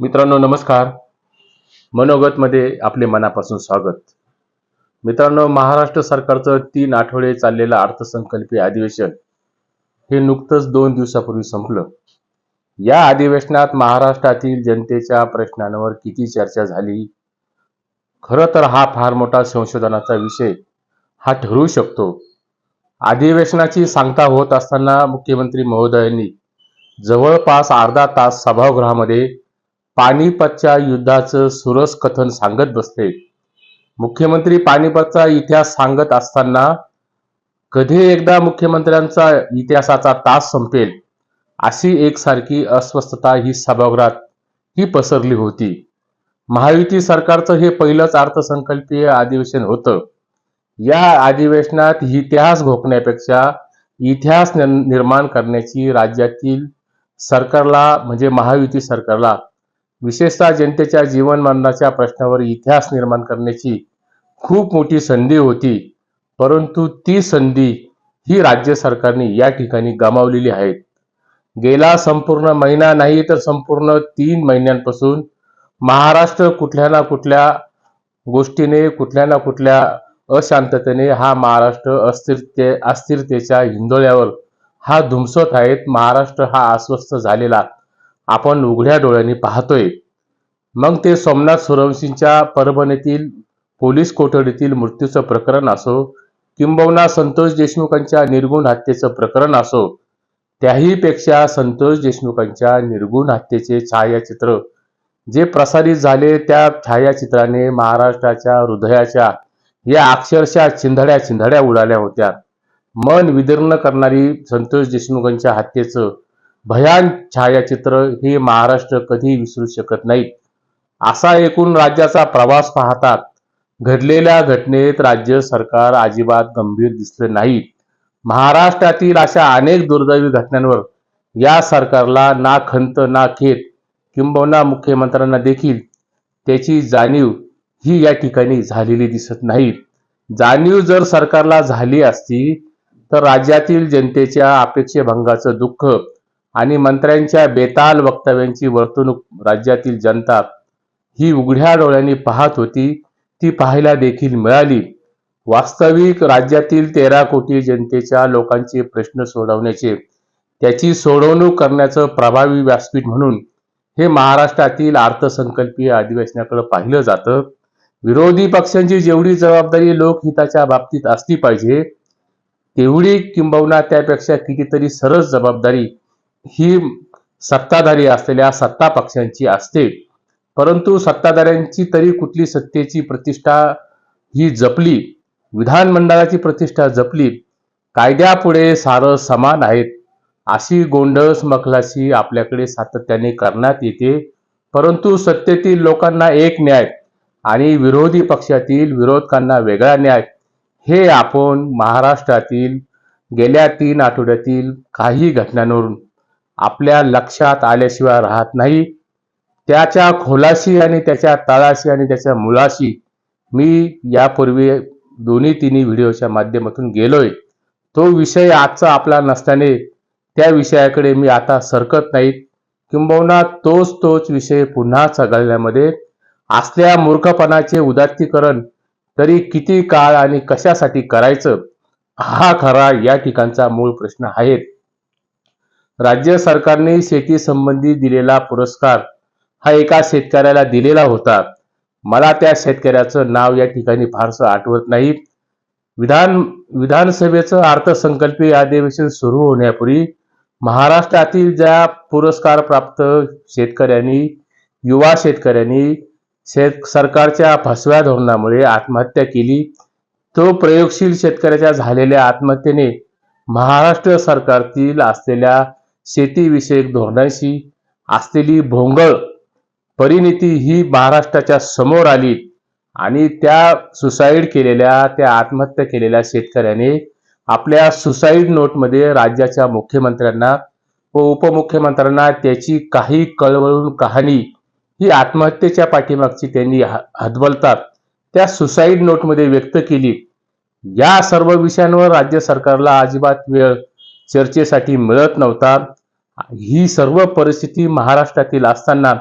मित्रांनो नमस्कार. मनोगतमध्ये आपले मनापासून स्वागत. मित्रांनो, महाराष्ट्र सरकारचं 3 आठवडे चाललेलं अर्थसंकल्पीय अधिवेशन हे नुकतंच 2 दिवसापूर्वी संपलं. या अधिवेशनात महाराष्ट्रातील जनतेच्या प्रश्नांवर किती चर्चा झाली? खरं तर हा फार मोठा संशोधनाचा विषय हा ठरू शकतो. अधिवेशनाची सांगता होत असताना मुख्यमंत्री महोदयांनी जवळपास अर्धा तास सभागृहामध्ये पानिपतच्या युद्धाचं सुरस कथन सांगत बसले. मुख्यमंत्री पानिपतचा इतिहास सांगत असताना कधी एकदा मुख्यमंत्र्यांचा इतिहासाचा तास संपेल अशी एकसारखी अस्वस्थता ही सभागृहात ही पसरली होती. महायुती सरकारचं हे पहिलंच अर्थसंकल्पीय अधिवेशन होतं. या अधिवेशनात इतिहास घोकण्यापेक्षा इतिहास निर्माण करण्याची राज्यातील सरकारला म्हणजे महायुती सरकारला विशेषतः जनतेच्या जीवनमानाच्या प्रश्नावर इतिहास निर्माण करण्याची खूप मोठी संधी होती. परंतु ती संधी ही राज्य सरकारने या ठिकाणी गमावलेली आहे. गेला संपूर्ण महिना नाही तर संपूर्ण 3 महिन्यांपासून महाराष्ट्र कुठल्या ना कुठल्या गोष्टीने कुठल्या ना कुठल्या अशांततेने हा महाराष्ट्र अस्थिरतेच्या हिंदोळ्यावर हा धुमसत आहेत. महाराष्ट्र हा अस्वस्थ झालेला आपण उघड्या डोळ्यांनी पाहतोय. मग ते सोमनाथ सूर्यवंशींच्या परभणीतील पोलीस कोठडीतील मृत्यूचं प्रकरण असो किंबहुना संतोष देशमुखांच्या निर्गुण हत्येचं प्रकरण असो, त्याही पेक्षा संतोष देशमुखांच्या निर्गुण हत्येचे छायाचित्र जे प्रसारित झाले त्या छायाचित्राने महाराष्ट्राच्या हृदयाच्या या अक्षरशः चिंधड्या उडाल्या होत्या. मन विदीर्ण करणारी संतोष देशमुखांच्या हत्येचं भयान छायाचित्र हे महाराष्ट्र कधी विसरू शकत नाही. असा एकूण राज्याचा प्रवास पाहतात घडलेल्या घटनेत राज्य सरकार अजिबात गंभीर दिसलं नाही. महाराष्ट्रातील अशा अनेक दुर्दैवी घटनांवर या सरकारला ना खंत ना खेद किंबहुना मुख्यमंत्र्यांना देखील त्याची जाणीव ही या ठिकाणी झालेली दिसत नाही. जाणीव जर सरकारला झाली असती तर राज्यातील जनतेच्या अपेक्षेभंगाचं दुःख आणि मंत्र्यांच्या बेताल वक्तव्यांची वर्तणूक राज्यातील जनता ही उघड्या डोळ्यांनी पाहत होती, ती पाहायला देखील मिळाली. वास्तविक राज्यातील 13 कोटी जनतेच्या लोकांचे प्रश्न सोडवण्याचे त्याची सोडवणूक करण्याचं प्रभावी व्यासपीठ म्हणून हे महाराष्ट्रातील अर्थसंकल्पीय अधिवेशनाकडे पाहिलं जातं. विरोधी पक्षांची जेवढी जबाबदारी लोकहिताच्या बाबतीत असली पाहिजे तेवढी किंबहुना त्यापेक्षा कितीतरी सरस जबाबदारी ही सत्ताधारी असलेल्या सत्ता पक्षांची असते. परंतु सत्ताधाऱ्यांची तरी कुठली सत्तेची प्रतिष्ठा ही जपली, विधानमंडळाची प्रतिष्ठा जपली, कायद्यापुढे सारं समान आहेत अशी गोंडस मखलाशी आपल्याकडे सातत्याने करण्यात येते. परंतु सत्तेतील लोकांना एक न्याय आणि विरोधी पक्षातील विरोधकांना वेगळा न्याय हे आपण महाराष्ट्रातील गेल्या 3 आठवड्यातील काही घटनांवरून आपल्या लक्षात आल्याशिवाय राहत नाही. त्याच्या खोलाशी आणि त्याच्या तळाशी आणि त्याच्या मुळाशी मी यापूर्वी 2-3 व्हिडिओच्या माध्यमातून गेलोय. तो विषय आजचा आपला नसल्याने त्या विषयाकडे मी आता सरकत नाही. किंबहुना तोच विषय पुन्हा चघळण्यामध्ये असल्या मूर्खपणाचे उदात्तीकरण तरी किती काळ आणि कशासाठी करायचं हा खरा या ठिकाणचा मूळ प्रश्न आहे. राज्य सरकारने शेती संबंधी दिलेला पुरस्कार हा एका शेतकऱ्याला दिलेला होता. मला त्या शेतकऱ्याचं नाव या ठिकाणी फारसं आठवत नाही. विधानसभेचं अर्थसंकल्पीय अधिवेशन सुरू होण्यापूर्वी महाराष्ट्रातील ज्या पुरस्कार प्राप्त शेतकऱ्यांनी युवा शेतकऱ्यांनी सरकारच्या फसव्या धोरणामुळे आत्महत्या केली, तो प्रयोगशील शेतकऱ्याच्या झालेल्या आत्महत्येने महाराष्ट्र सरकारतील असलेल्या शेतीविषयक धोरणांशी असलेली भोंगळ परिणिती ही महाराष्ट्राच्या समोर आली आणि त्या आत्महत्या केलेल्या शेतकऱ्याने आपल्या सुसाईड नोटमध्ये राज्याच्या मुख्यमंत्र्यांना व उपमुख्यमंत्र्यांना त्याची काही कळवळून कहाणी ही आत्महत्येच्या पाठीमागची त्यांनी हतबलतात त्या सुसाईड नोटमध्ये व्यक्त केली. या सर्व विषयांवर राज्य सरकारला अजिबात वेळ चर्चेसाठी मिळत नव्हता. ही सर्व परिस्थिती महाराष्ट्रातील असताना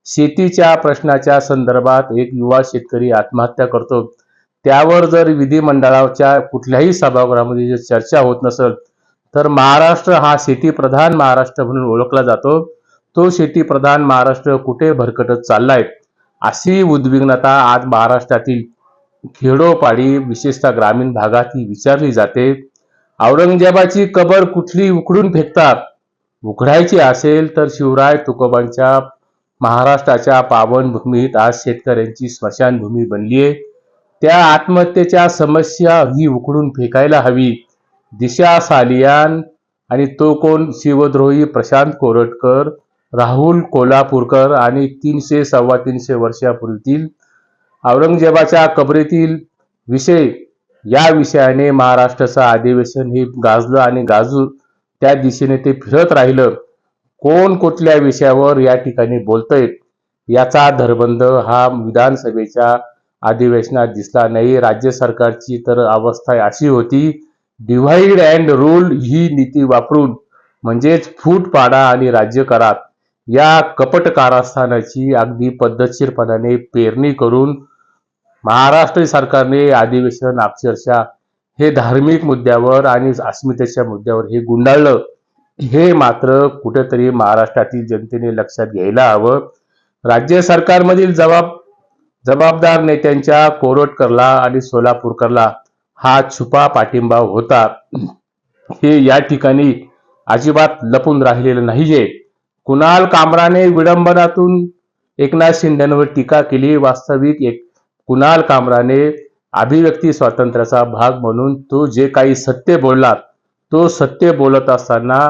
शेतीच्या प्रश्नाच्या संदर्भात एक युवा शेतकरी आत्महत्या करतो, त्यावर जर विधिमंडळाच्या कुठल्याही सभागृहामध्ये जर चर्चा होत नसेल, तर महाराष्ट्र हा शेतीप्रधान महाराष्ट्र म्हणून ओळखला जातो. तो शेतीप्रधान महाराष्ट्र कुठे भरकटत चाललाय, अशी उद्विग्नता आज महाराष्ट्रातील खेडोपाडी विशेषतः ग्रामीण भागात ही विचारली जाते. औरंगजेबाची कबर कुठली उकडून फेकतात, उघडायची असेल तर शिवराय तुकोबांच्या महाराष्ट्राच्या पावनभूमीत आज शेतकऱ्यांची स्मशानभूमी बनली आहे. त्या आत्महत्येच्या समस्या ही उकडून फेकायला हवी. दिशा सालियान आणि तो कोण शिवद्रोही प्रशांत कोरटकर, राहुल कोल्हापूरकर आणि 300-325 वर्षापूर्वीतील औरंगजेबाच्या कबरीतील विषय, या विषयाने महाराष्ट्राचं अधिवेशन हे गाजलं आणि गाजू त्या दिशेने ते फिरत राहिलं. कोण कुठल्या विषयावर या ठिकाणी बोलतंय याचा धरबंद हा विधानसभेच्या अधिवेशनात दिसला नाही. राज्य सरकारची तर अवस्था अशी होती, डिव्हाइड अँड रूल ही नीती वापरून, म्हणजेच फूट पाडा आणि राज्य करा, या कपट कारस्थानाची अगदी पद्धतशीरपणाने पेरणी करून महाराष्ट्र सरकारने अधिवेशन अक्षरशः हे धार्मिक मुद्द्यावर आणि अस्मितेच्या मुद्द्यावर हे गुंडाळलं. हे मात्र कुठेतरी महाराष्ट्रातील जनतेने लक्षात घ्यायला हवं. राज्य सरकारमधील जबाबदार नेत्यांच्या कोरटकरला आणि सोलापूरकरला हा छुपा पाठिंबा होता, हे या ठिकाणी अजिबात लपून राहिलेलं नाहीये. कुणाल कामराने विडंबनातून एकनाथ शिंदेवर टीका केली. वास्तविक कुणाल कामराने अभिव्यक्ती स्वातंत्र्याचा भाग म्हणून तो जे काही सत्य बोलला, तो सत्य बोलत असताना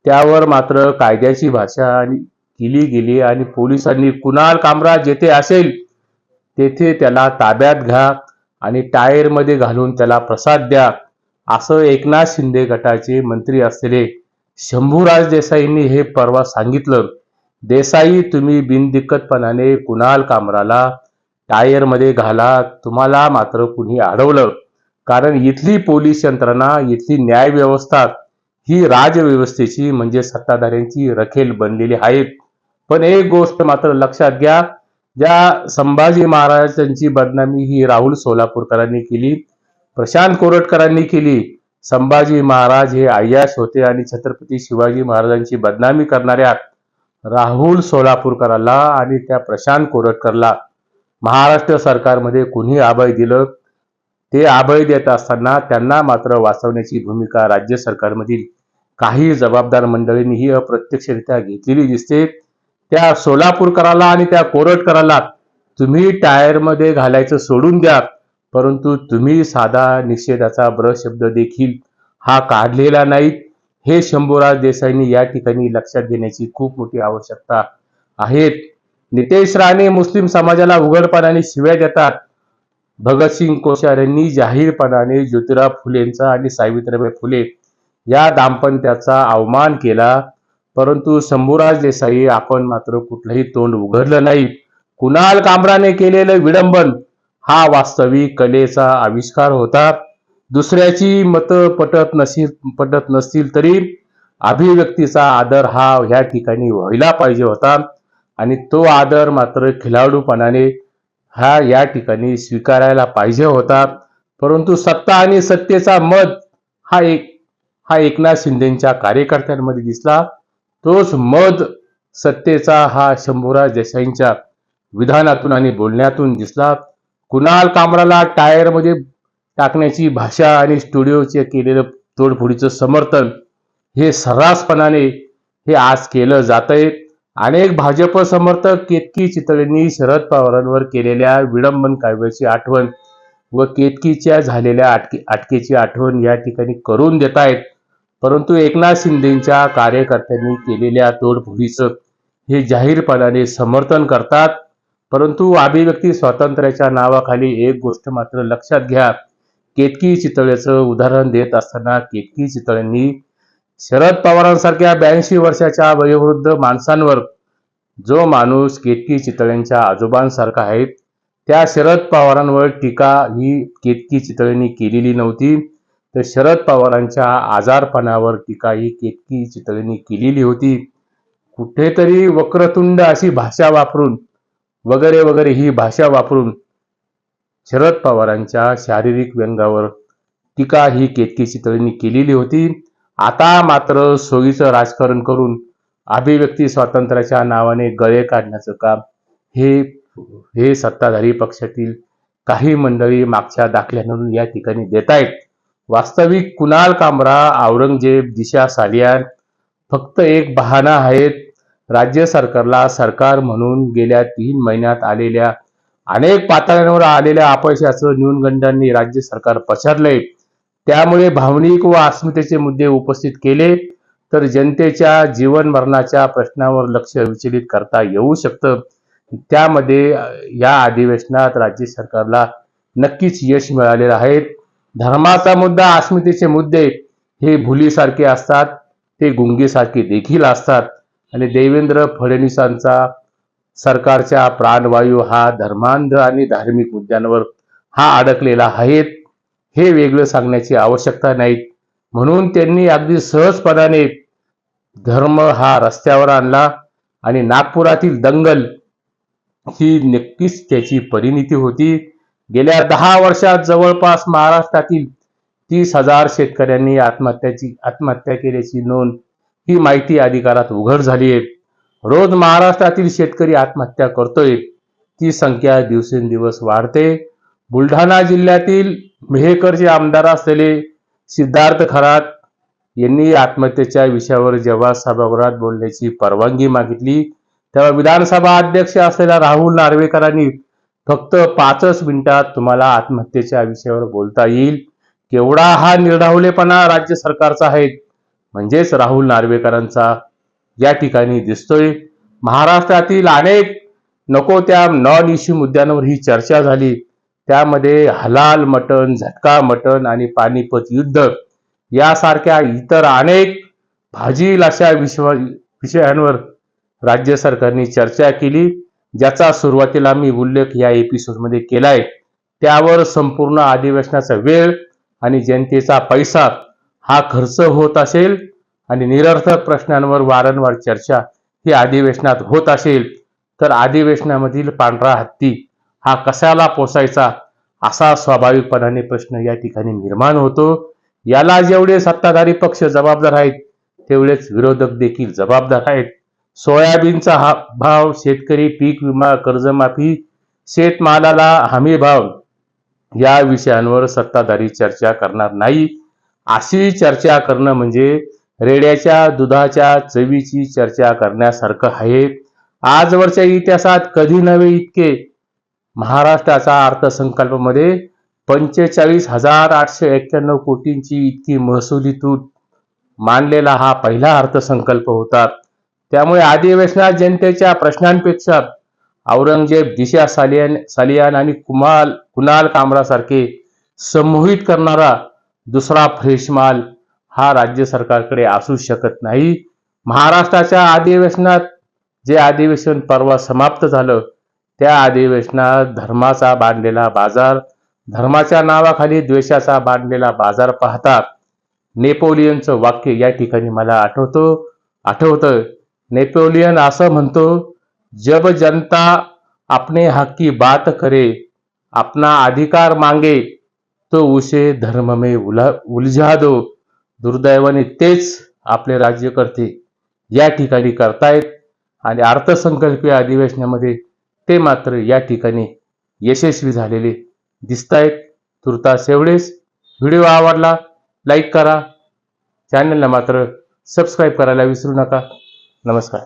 त्यावर मात्र कायद्याची भाषा केली गेली आणि पोलिसांनी कुणाल कामरा जेथे असेल तेथे त्याला ताब्यात घ्या आणि टायरमध्ये घालून त्याला प्रसाद द्या, असं एकनाथ शिंदे गटाचे मंत्री असलेले शंभूराज देसाईंनी हे परवा सांगितलं. देसाई, तुम्ही बिनदिक्कतपणाने कुणाल कामराला टायरमध्ये घाला, तुम्हाला मात्र कुणी अडवलं? कारण इथली पोलीस यंत्रणा, इथली न्याय व्यवस्था ही राजव्यवस्थेची म्हणजे सत्ताधाऱ्यांची रखेल बनलेली आहे. पण एक गोष्ट मात्र लक्षात घ्या, ज्या संभाजी महाराजांची बदनामी ही राहुल सोलापूरकरांनी केली, प्रशांत कोरटकरांनी केली. संभाजी महाराज हे अय्याश होते आणि छत्रपती शिवाजी महाराजांची बदनामी करणाऱ्या राहुल सोलापूरकराला आणि त्या प्रशांत कोरटकरला महाराष्ट्र सरकारमध्ये कुणी अभय दिलं? ते अभय देत असताना त्यांना मात्र वाचवण्याची भूमिका राज्य सरकारमधील काही जबाबदार मंडळींनी ही अप्रत्यक्षरित्या घेतलेली दिसते. त्या सोलापूरकराला आणि त्या कोरटकराला तुम्ही टायरमध्ये घालायचं सोडून द्या, परंतु तुम्ही साधा निषेधाचा शब्द देखील हा काढलेला नाही. हे शंभूराज देसाईंनी या ठिकाणी लक्षात घेण्याची खूप मोठी आवश्यकता आहे. नितेश राणे मुस्लिम समाजाला उघडपणाने शिव्या देतात. भगतसिंग कोश्यारींनी जाहीरपणाने ज्योतिराव फुलेंचा आणि सावित्रीबाई फुले या दाम्पत्याचा अवमान केला, परंतु शंभूराज देसाई आपण मात्र कुठलंही तोंड उघडलं नाही. कुणाल कामराने केलेलं विडंबन हा वास्तविक कलेचा आविष्कार होता. दुसऱ्याची मतं पटत नसतील तरी अभिव्यक्तीचा आदर हा ह्या ठिकाणी व्हायला पाहिजे होता आणि तो आदर मात्र खिलाडूपणाने हा या ठिकाणी स्वीकारायला पाहिजे होता. परंतु सत्ता आणि सत्तेचा मद हा एकनाथ शिंदेच्या कार्यकर्त्यांमध्ये दिसला. तोच मद सत्तेचा हा शंभूराज देसाईंच्या विधानातून आणि बोलण्यातून दिसला. कुणाल कामराला टायरमध्ये टाकण्याची भाषा आणि स्टुडिओचे केलेलं तोडफोडीचं समर्थन हे सर्रासपणाने हे आज केलं जातंय. अनेक भाजप समर्थक केतकी चितळेंनी शरद पवारांवर केलेल्या विडंबन काव्याची आठवण व केतकीच्या झालेल्या अटकेची आठवण या ठिकाणी करून देत आहेत. परंतु एकनाथ शिंदेच्या कार्यकर्त्यांनी केलेल्या तोडफोडीचं हे जाहीरपणाने समर्थन करतात. परंतु अभिव्यक्ती स्वातंत्र्याच्या नावाखाली एक गोष्ट मात्र लक्षात घ्या, केतकी चितळेचं उदाहरण देत असताना केतकी चितळेंनी शरद पवारांसारख्या 82 वर्षाच्या वयोवृद्ध माणसांवर, जो माणूस केतकी चितळेंच्या आजोबांसारखा आहे, त्या शरद पवारांवर टीका ही केतकी चितळेंनी केलेली नव्हती, तर शरद पवारांच्या आजारपणावर टीका ही केतकी चितळेंनी केलेली होती. कुठेतरी वक्रतुंड अशी भाषा वापरून वगैरे वगैरे ही भाषा वापरून शरद पवारांच्या शारीरिक व्यंगावर टीका ही केतकीची तळणी केलेली होती. आता मात्र सोयीचं राजकारण करून अभिव्यक्ती स्वातंत्र्याच्या नावाने गळे काढण्याचं काम हे सत्ताधारी पक्षातील काही मंडळी मागच्या दाखल्यावरून या ठिकाणी देत आहेत. वास्तविक कुणाल कामरा, औरंगजेब, दिशा सालियान फक्त एक बहाणा आहेत. राज्य सरकारला सरकार म्हणून गेल्या 3 महिन्यात आलेल्या अनेक पातळ्यांवर आलेल्या अपयशाचं न्यूनगंडांनी राज्य सरकार पछाडलंय. त्यामुळे भावनिक व अस्मितेचे मुद्दे उपस्थित केले तर जनतेच्या जीवन मरणाच्या प्रश्नावर लक्ष विचलित करता येऊ शकतं. त्यामध्ये या अधिवेशनात राज्य सरकारला नक्कीच यश मिळालेलं आहे. धर्माचा मुद्दा, अस्मितेचे मुद्दे हे भुलीसारखे असतात, ते गुंगीसारखे देखील असतात आणि देवेंद्र फडणवीसांचा सरकारच्या प्राणवायू हा धर्मांध आणि धार्मिक मुद्द्यांवर हा अडकलेला आहे. हे वेगळं सांगण्याची आवश्यकता नाही. म्हणून त्यांनी अगदी सहजपणाने धर्म हा रस्त्यावर आणला आणि नागपुरातील दंगल ही नक्कीच त्याची परिणिती होती. गेल्या 10 वर्षात जवळपास महाराष्ट्रातील 30,000 शेतकऱ्यांनी आत्महत्या केल्याची नोंद ही माहिती अधिकारात उघड झाली आहे. रोज महाराष्ट्रातील शेतकरी आत्महत्या करतोय. ती संख्या दिवसेंदिवस वाढते. बुलढाणा जिल्ह्यातील मेहकरचे आमदार असलेले सिद्धार्थ खरात यांनी आत्महत्येच्या विषयावर जेव्हा सभागृहात बोलण्याची परवानगी मागितली तेव्हा विधानसभा अध्यक्ष असलेल्या राहुल नार्वेकरांनी फक्त 5 मिनिटात तुम्हाला आत्महत्येच्या विषयावर बोलता येईल. केवढा हा निर्धावलेपणा राज्य सरकारचा आहे म्हणजेच राहुल नार्वेकरांचा या ठिकाणी दिसतोय. महाराष्ट्रातील अनेक नको त्या नॉन इश्यू मुद्द्यांवर ही चर्चा झाली. त्यामध्ये हलाल मटण, झटका मटण आणि पानिपत युद्ध यासारख्या इतर अनेक भाजील अशा विषयांवर राज्य सरकारने चर्चा केली, ज्याचा सुरुवातीला मी उल्लेख या एपिसोडमध्ये केलाय. त्यावर संपूर्ण अधिवेशनाचा वेळ आणि जनतेचा पैसा हा खर्च होत असेल आणि निरर्थक प्रश्नांवर वारंवार चर्चा ही अधिवेशनात होत असेल तर अधिवेशनामधील पांढरा हत्ती हा कशाला पोसायचा असा स्वाभाविकपणाने प्रश्न या ठिकाणी निर्माण होतो. याला जेवढे सत्ताधारी पक्ष जबाबदार आहेत तेवढेच विरोधक देखील जबाबदार आहेत. सोयाबीनचा भाव, शेतकरी पीक विमा, कर्जमाफी, शेतमालाला हमी भाव या विषयांवर सत्ताधारी चर्चा करणार नाही. अशी चर्चा करणं म्हणजे रेड्याच्या दुधाच्या चवीची चर्चा करण्यासारखं आहे. आजवरच्या इतिहासात कधी नव्हे इतके महाराष्ट्राच्या अर्थसंकल्पामध्ये 45,891 कोटींची इतकी महसुली तूट मानलेला हा पहिला अर्थसंकल्प होता. त्यामुळे अधिवेशनात जनतेच्या प्रश्नांपेक्षा औरंगजेब, दिशा सालियान आणि कुणाल कामरा सारखे संमोहित करणारा दुसरा फ्रेश माल हा राज्य सरकारकडे असू शकत नाही. महाराष्ट्राच्या अधिवेशनात जे अधिवेशन परवा समाप्त झालं त्या अधिवेशनात धर्माचा बांधलेला बाजार, धर्माच्या नावाखाली द्वेषाचा बांधलेला बाजार पाहता नेपोलियनचं वाक्य या ठिकाणी मला आठवतं. नेपोलियन असं म्हणतो, जब जनता अपने हक की बात करे, अपना अधिकार मांगे तो उसे धर्म में उलझा दो. दुर्दैवाने तेच आपले राज्यकर्ते या ठिकाणी करतायत आणि अर्थसंकल्पीय अधिवेशनामध्ये ते मात्र या ठिकाणी यशस्वी झालेले दिसतायत. तुर्तास एवढेच. व्हिडिओ आवडला लाईक करा, चॅनलला मात्र सबस्क्राईब करायला विसरू नका. नमस्कार.